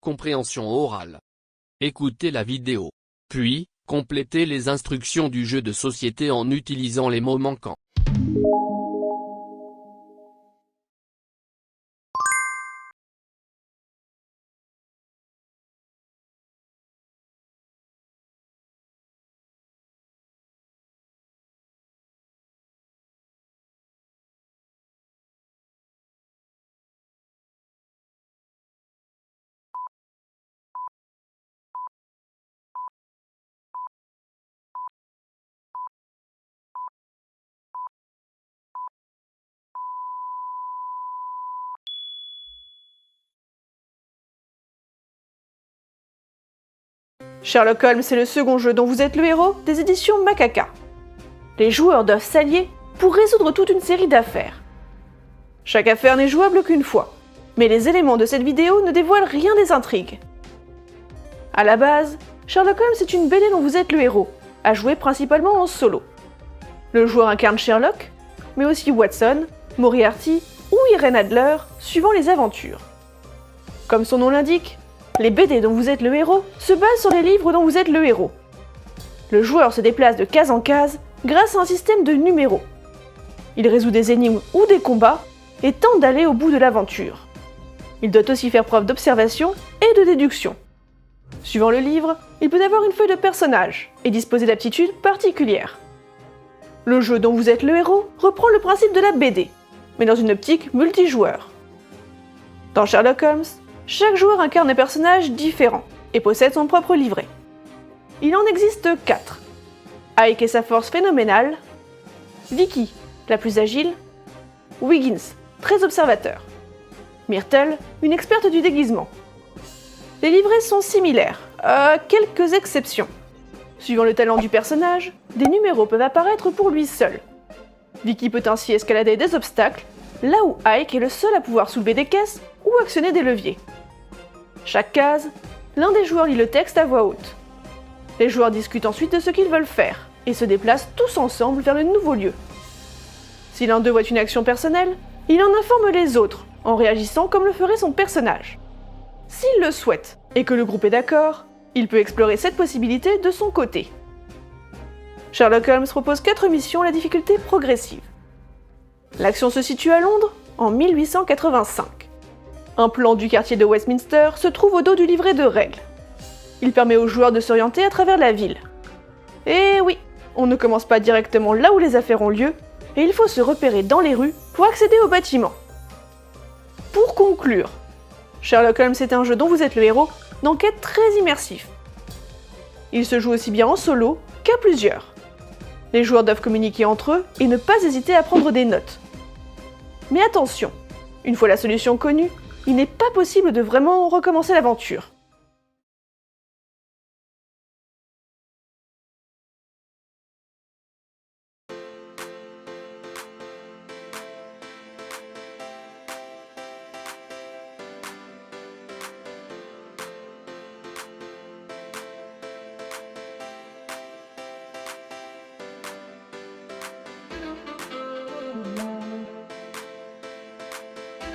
Compréhension orale. Écoutez la vidéo. Puis, complétez les instructions du jeu de société en utilisant les mots manquants. Sherlock Holmes est le second jeu dont vous êtes le héros des éditions Macaca. Les joueurs doivent s'allier pour résoudre toute une série d'affaires. Chaque affaire n'est jouable qu'une fois, mais les éléments de cette vidéo ne dévoilent rien des intrigues. À la base, Sherlock Holmes est une BD dont vous êtes le héros, à jouer principalement en solo. Le joueur incarne Sherlock, mais aussi Watson, Moriarty ou Irene Adler, suivant les aventures. Comme son nom l'indique, les BD dont vous êtes le héros se basent sur les livres dont vous êtes le héros. Le joueur se déplace de case en case grâce à un système de numéros. Il résout des énigmes ou des combats et tente d'aller au bout de l'aventure. Il doit aussi faire preuve d'observation et de déduction. Suivant le livre, il peut avoir une feuille de personnage et disposer d'aptitudes particulières. Le jeu dont vous êtes le héros reprend le principe de la BD, mais dans une optique multijoueur. Dans Sherlock Holmes, chaque joueur incarne un personnage différent et possède son propre livret. Il en existe 4. Ike et sa force phénoménale, Vicky, la plus agile, Wiggins, très observateur, Myrtle, une experte du déguisement. Les livrets sont similaires, à quelques exceptions. Suivant le talent du personnage, des numéros peuvent apparaître pour lui seul. Vicky peut ainsi escalader des obstacles, là où Ike est le seul à pouvoir soulever des caisses ou actionner des leviers. Chaque case, l'un des joueurs lit le texte à voix haute. Les joueurs discutent ensuite de ce qu'ils veulent faire et se déplacent tous ensemble vers le nouveau lieu. Si l'un d'eux voit une action personnelle, il en informe les autres en réagissant comme le ferait son personnage. S'il le souhaite et que le groupe est d'accord, il peut explorer cette possibilité de son côté. Sherlock Holmes propose 4 missions à la difficulté progressive. L'action se situe à Londres en 1885. Un plan du quartier de Westminster se trouve au dos du livret de règles. Il permet aux joueurs de s'orienter à travers la ville. Et oui, on ne commence pas directement là où les affaires ont lieu, et il faut se repérer dans les rues pour accéder au bâtiment. Pour conclure, Sherlock Holmes est un jeu dont vous êtes le héros, d'enquête très immersif. Il se joue aussi bien en solo qu'à plusieurs. Les joueurs doivent communiquer entre eux et ne pas hésiter à prendre des notes. Mais attention, une fois la solution connue, il n'est pas possible de vraiment recommencer l'aventure.